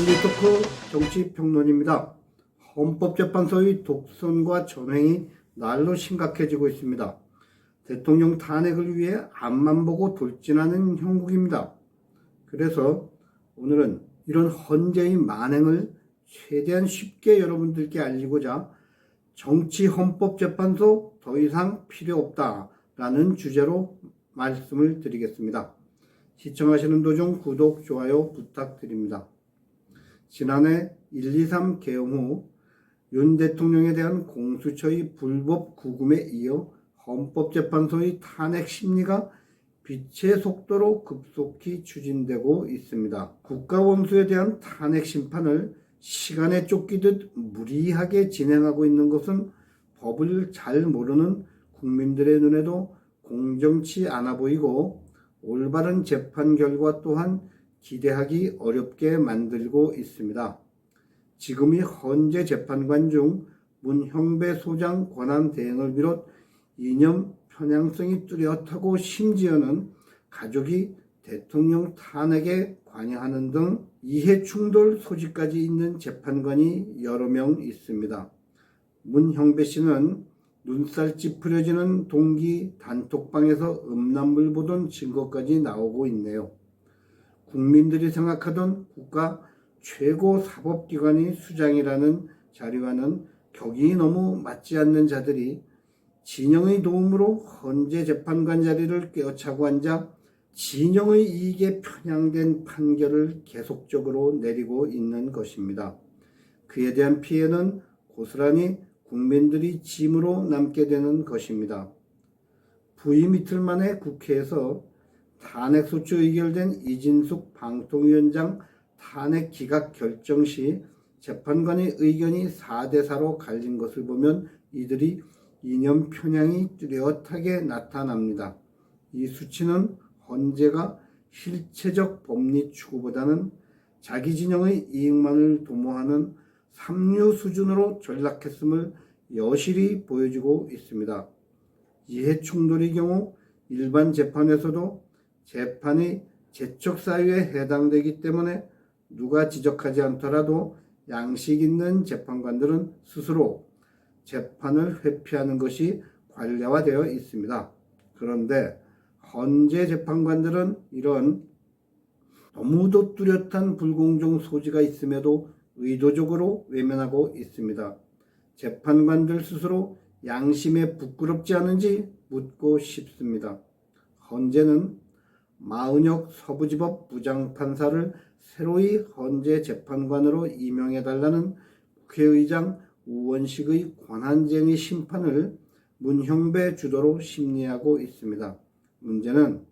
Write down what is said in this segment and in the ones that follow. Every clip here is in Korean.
프리토크 정치평론입니다. 헌법재판소의 독선과 전횡이 날로 심각해지고 있습니다. 대통령 탄핵을 위해 앞만 보고 돌진하는 형국입니다. 그래서 오늘은 이런 헌재의 만행을 최대한 쉽게 여러분들께 알리고자 정치헌법재판소 더 이상 필요 없다라는 주제로 말씀을 드리겠습니다. 시청하시는 도중 구독, 좋아요 부탁드립니다. 지난해 123 개엄 후 윤 대통령에 대한 공수처의 불법 구금에 이어 헌법재판소의 탄핵 심리가 빛의 속도로 급속히 추진되고 있습니다. 국가원수에 대한 탄핵 심판을 시간에 쫓기듯 무리하게 진행하고 있는 것은 법을 잘 모르는 국민들의 눈에도 공정치 않아 보이고 올바른 재판 결과 또한 기대하기 어렵게 만들고 있습니다. 지금이 헌재 재판관 중 문형배 소장 권한 대행을 비롯 이념 편향성이 뚜렷하고 심지어는 가족이 대통령 탄핵에 관여하는 등 이해 충돌 소지까지 있는 재판관이 여러 명 있습니다. 문형배 씨는 눈살 찌푸려지는 동기 단톡방에서 음란물 보던 증거까지 나오고 있네요. 국민들이 생각하던 국가 최고 사법기관이 수장이라는 자리와는 격이 너무 맞지 않는 자들이 진영의 도움으로 헌재 재판관 자리를 꿰어차고 앉아 진영의 이익에 편향된 판결을 계속적으로 내리고 있는 것입니다. 그에 대한 피해는 고스란히 국민들이 짐으로 남게 되는 것입니다. 부임 이틀 만에 국회에서 탄핵소추 의결된 이진숙 방통위원장 탄핵 기각 결정 시 재판관의 의견이 4대4로 갈린 것을 보면 이들이 이념 편향이 뚜렷하게 나타납니다. 이 수치는 헌재가 실체적 법리 추구보다는 자기 진영의 이익만을 도모하는 삼류 수준으로 전락했음을 여실히 보여주고 있습니다. 이해 충돌의 경우 일반 재판에서도 재판이 재척 사유에 해당되기 때문에 누가 지적하지 않더라도 양식 있는 재판관들은 스스로 재판을 회피하는 것이 관례화되어 있습니다. 그런데 헌재 재판관들은 이런 너무도 뚜렷한 불공정 소지가 있음에도 의도적으로 외면하고 있습니다. 재판관들 스스로 양심에 부끄럽지 않은지 묻고 싶습니다. 헌재는 마은혁 서부지법 부장판사를 새로이 헌재 재판관으로 임명해달라는 국회의장 우원식의 권한쟁의 심판을 문형배 주도로 심리하고 있습니다. 문제는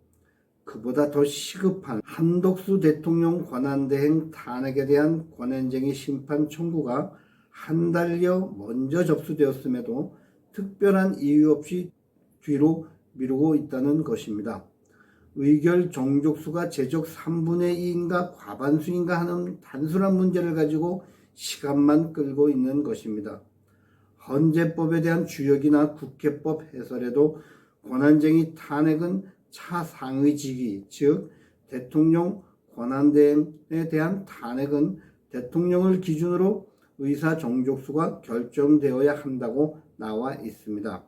그보다 더 시급한 한덕수 대통령 권한대행 탄핵에 대한 권한쟁의 심판 청구가 한 달여 먼저 접수되었음에도 특별한 이유 없이 뒤로 미루고 있다는 것입니다. 의결 정족수가 제적 3분의 2인가 과반수인가 하는 단순한 문제를 가지고 시간만 끌고 있는 것입니다. 헌재법에 대한 주역이나 국회법 해설에도 권한쟁의 탄핵은 차상위직위, 즉 대통령 권한대행에 대한 탄핵은 대통령을 기준으로 의사 정족수가 결정되어야 한다고 나와 있습니다.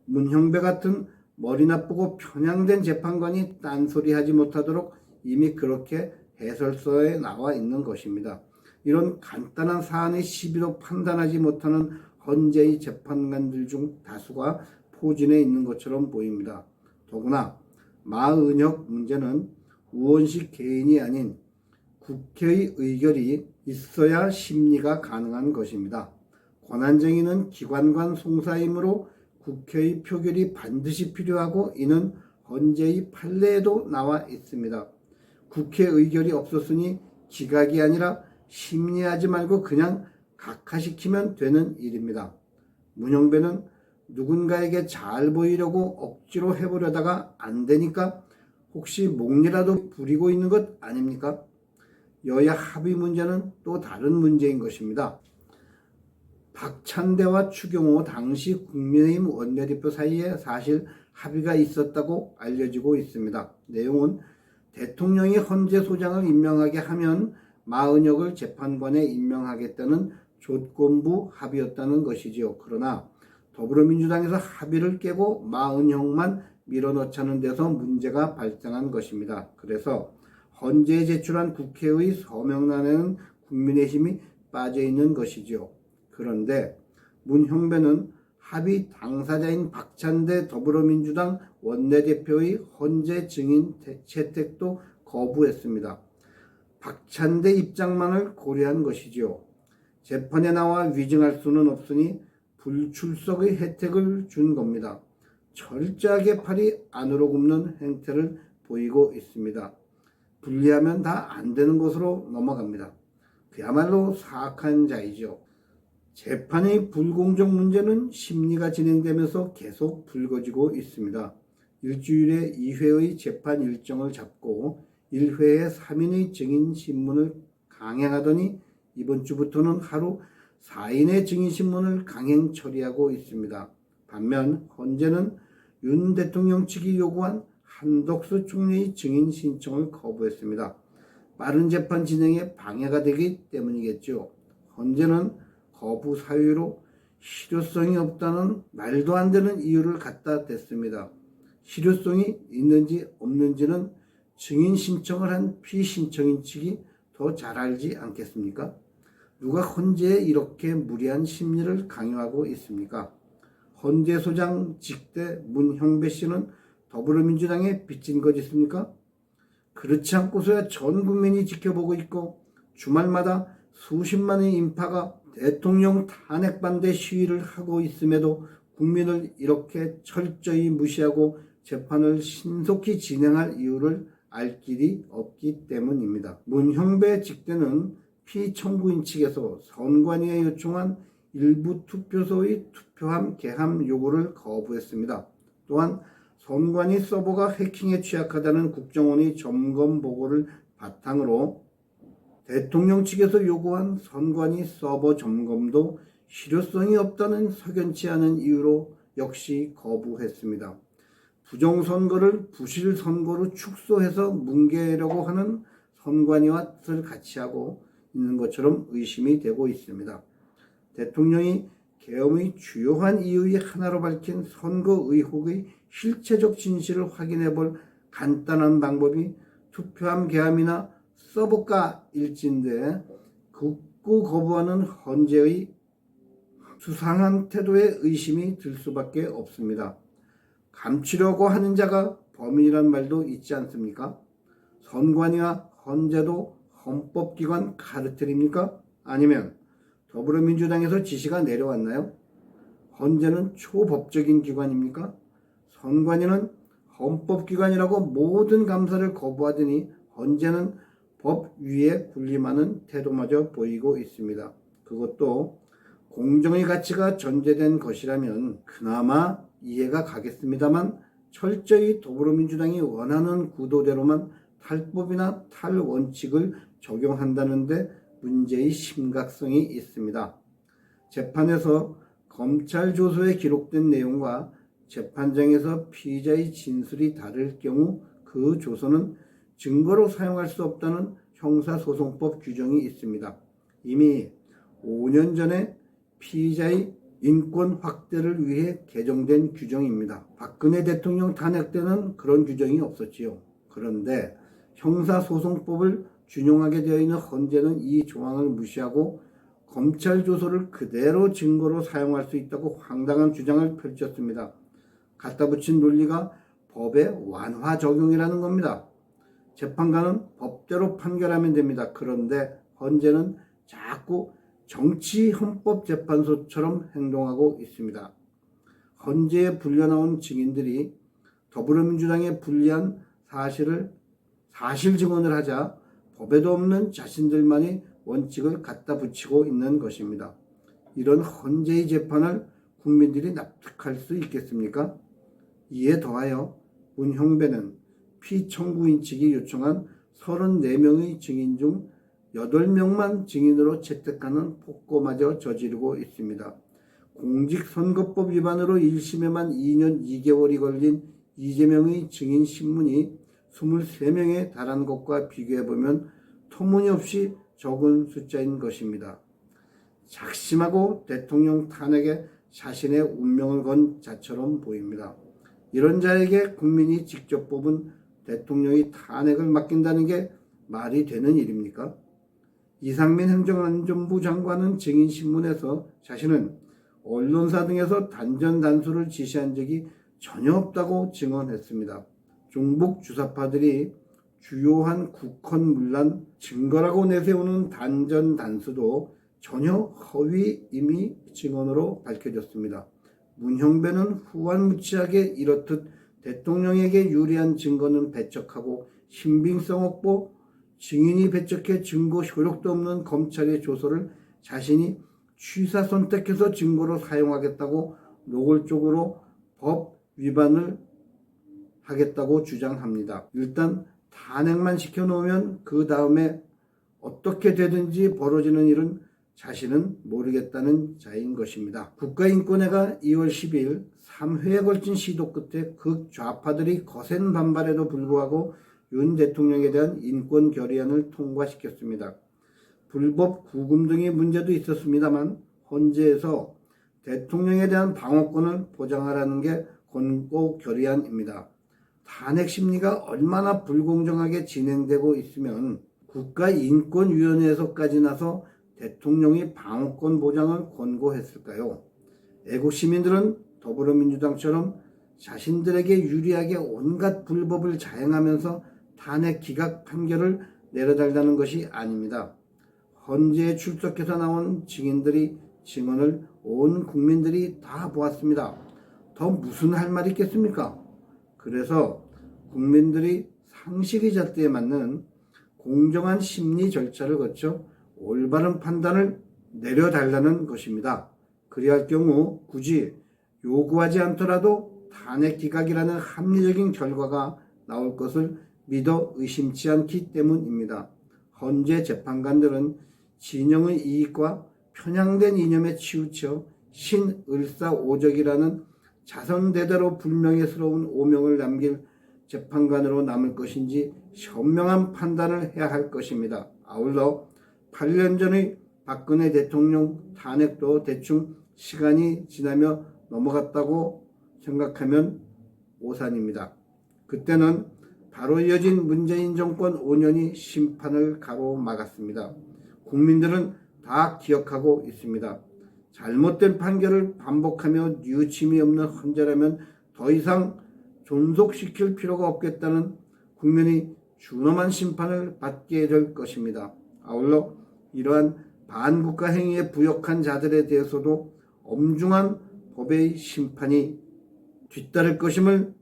문형배 같은 머리 나쁘고 편향된 재판관이 딴소리하지 못하도록 이미 그렇게 해설서에 나와 있는 것입니다. 이런 간단한 사안의 시비도 판단하지 못하는 헌재의 재판관들 중 다수가 포진해 있는 것처럼 보입니다. 더구나 마은혁 문제는 우원식 개인이 아닌 국회의 의결이 있어야 심리가 가능한 것입니다. 권한쟁의는 기관관 송사이므로 국회의 표결이 반드시 필요하고 이는 헌재의 판례에도 나와 있습니다. 국회 의결이 없었으니 기각이 아니라 심리하지 말고 그냥 각하시키면 되는 일입니다. 문형배는 누군가에게 잘 보이려고 억지로 해보려다가 안 되니까 혹시 목리라도 부리고 있는 것 아닙니까? 여야 합의 문제는 또 다른 문제인 것입니다. 박찬대와 추경호 당시 국민의힘 원내대표 사이에 사실 합의가 있었다고 알려지고 있습니다. 내용은 대통령이 헌재 소장을 임명하게 하면 마은혁을 재판관에 임명하겠다는 조건부 합의였다는 것이지요. 그러나 더불어민주당에서 합의를 깨고 마은혁만 밀어넣자는 데서 문제가 발생한 것입니다. 그래서 헌재에 제출한 국회의 서명란에는 국민의힘이 빠져있는 것이지요. 그런데 문형배는 합의 당사자인 박찬대 더불어민주당 원내대표의 헌재 증인 채택도 거부했습니다. 박찬대 입장만을 고려한 것이지요. 재판에 나와 위증할 수는 없으니 불출석의 혜택을 준 겁니다. 철저하게 팔이 안으로 굽는 행태를 보이고 있습니다. 분리하면 다 안 되는 것으로 넘어갑니다. 그야말로 사악한 자이죠. 재판의 불공정 문제는 심리가 진행되면서 계속 불거지고 있습니다. 일주일에 2회의 재판 일정을 잡고 1회에 3인의 증인 신문을 강행하더니 이번 주부터는 하루 4인의 증인 신문을 강행 처리하고 있습니다. 반면 헌재는 윤 대통령 측이 요구한 한덕수 총리의 증인 신청을 거부했습니다. 빠른 재판 진행에 방해가 되기 때문이겠죠. 헌재는 거부 사유로 실효성이 없다는 말도 안 되는 이유를 갖다 댔습니다. 실효성이 있는지 없는지는 증인 신청을 한 피신청인 측이 더 잘 알지 않겠습니까? 누가 헌재에 이렇게 무리한 심리를 강요하고 있습니까? 헌재소장 직대 문형배 씨는 더불어민주당에 빚진 것 있습니까? 그렇지 않고서야 전 국민이 지켜보고 있고 주말마다 수십만의 인파가 대통령 탄핵 반대 시위를 하고 있음에도 국민을 이렇게 철저히 무시하고 재판을 신속히 진행할 이유를 알 길이 없기 때문입니다. 문형배 직대는 피청구인 측에서 선관위에 요청한 일부 투표소의 투표함 개함 요구를 거부했습니다. 또한 선관위 서버가 해킹에 취약하다는 국정원의 점검 보고를 바탕으로 대통령 측에서 요구한 선관위 서버 점검도 실효성이 없다는 석연치 않은 이유로 역시 거부했습니다. 부정선거를 부실선거로 축소해서 뭉개려고 하는 선관위와 뜻을 같이 하고 있는 것처럼 의심이 되고 있습니다. 대통령이 계엄의 주요한 이유의 하나로 밝힌 선거 의혹의 실체적 진실을 확인해 볼 간단한 방법이 투표함 개함이나 서버가일진데 극구 거부하는 헌재의 수상한 태도에 의심이 들 수밖에 없습니다. 감추려고 하는 자가 범인이란 말도 있지 않습니까? 선관위와 헌재도 헌법기관 카르텔입니까? 아니면 더불어민주당에서 지시가 내려왔나요? 헌재는 초법적인 기관입니까? 선관위는 헌법기관이라고 모든 감사를 거부하더니 헌재는 법 위에 군림하는 태도마저 보이고 있습니다. 그것도 공정의 가치가 전제된 것이라면 그나마 이해가 가겠습니다만 철저히 더불어민주당이 원하는 구도대로만 탈법이나 탈원칙을 적용한다는데 문제의 심각성이 있습니다. 재판에서 검찰 조서에 기록된 내용과 재판장에서 피의자의 진술이 다를 경우 그 조서는 증거로 사용할 수 없다는 형사소송법 규정이 있습니다. 이미 5년 전에 피의자의 인권 확대를 위해 개정된 규정입니다. 박근혜 대통령 탄핵 때는 그런 규정이 없었지요. 그런데 형사소송법을 준용하게 되어 있는 헌재는 이 조항을 무시하고 검찰 조서를 그대로 증거로 사용할 수 있다고 황당한 주장을 펼쳤습니다. 갖다 붙인 논리가 법의 완화 적용이라는 겁니다. 재판관은 법대로 판결하면 됩니다. 그런데 헌재는 자꾸 정치헌법재판소처럼 행동하고 있습니다. 헌재에 불려나온 증인들이 더불어민주당에 불리한 사실 증언을 하자 법에도 없는 자신들만이 원칙을 갖다 붙이고 있는 것입니다. 이런 헌재의 재판을 국민들이 납득할 수 있겠습니까? 이에 더하여 문형배는 피청구인 측이 요청한 34명의 증인 중 8명만 증인으로 채택하는 폭거마저 저지르고 있습니다. 공직선거법 위반으로 1심에만 2년 2개월이 걸린 이재명의 증인 신문이 23명에 달한 것과 비교해보면 터무니없이 적은 숫자인 것입니다. 작심하고 대통령 탄핵에 자신의 운명을 건 자처럼 보입니다. 이런 자에게 국민이 직접 뽑은 대통령이 탄핵을 맡긴다는 게 말이 되는 일입니까? 이상민 행정안전부 장관은 증인신문에서 자신은 언론사 등에서 단전단수를 지시한 적이 전혀 없다고 증언했습니다. 종북 주사파들이 주요한 국헌 문란 증거라고 내세우는 단전단수도 전혀 허위임이 증언으로 밝혀졌습니다. 문형배는 후안무치하게 이렇듯 대통령에게 유리한 증거는 배척하고 신빙성 없고 증인이 배척해 증거 효력도 없는 검찰의 조서를 자신이 취사 선택해서 증거로 사용하겠다고 노골적으로 법 위반을 하겠다고 주장합니다. 일단 탄핵만 시켜놓으면 그 다음에 어떻게 되든지 벌어지는 일은 자신은 모르겠다는 자인 것입니다. 국가인권회가 2월 10일 3회에 걸친 시도 끝에 극좌파들이 거센 반발에도 불구하고 윤 대통령에 대한 인권 결의안을 통과시켰습니다. 불법 구금 등의 문제도 있었습니다만 헌재에서 대통령에 대한 방어권을 보장하라는 게 권고 결의안입니다. 탄핵 심리가 얼마나 불공정하게 진행되고 있으면 국가인권위원회에서까지 나서 대통령이 방어권 보장을 권고했을까요? 애국 시민들은 더불어민주당처럼 자신들에게 유리하게 온갖 불법을 자행하면서 탄핵 기각 판결을 내려달라는 것이 아닙니다. 헌재에 출석해서 나온 증인들이 증언을 온 국민들이 다 보았습니다. 더 무슨 할 말이 있겠습니까? 그래서 국민들이 상식의 잣대에 맞는 공정한 심리 절차를 거쳐 올바른 판단을 내려달라는 것입니다. 그리할 경우 굳이 요구하지 않더라도 탄핵 기각이라는 합리적인 결과가 나올 것을 믿어 의심치 않기 때문입니다. 헌재 재판관들은 진영의 이익과 편향된 이념에 치우쳐 신을사오적이라는 자선대대로 불명예스러운 오명을 남길 재판관으로 남을 것인지 현명한 판단을 해야 할 것입니다. 아울러 8년 전의 박근혜 대통령 탄핵도 대충 시간이 지나며 넘어갔다고 생각하면 오산입니다. 그때는 바로 이어진 문재인 정권 5년이 심판을 가로막았습니다. 국민들은 다 기억하고 있습니다. 잘못된 판결을 반복하며 뉘우침이 없는 헌재라면 더 이상 존속시킬 필요가 없겠다는 국민이 준엄한 심판을 받게 될 것입니다. 아울러 이러한 반국가 행위에 부역한 자들에 대해서도 엄중한 법의 심판이 뒤따를 것임을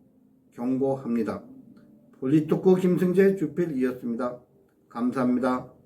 경고합니다. 폴리토코 김승재 주필이었습니다. 감사합니다.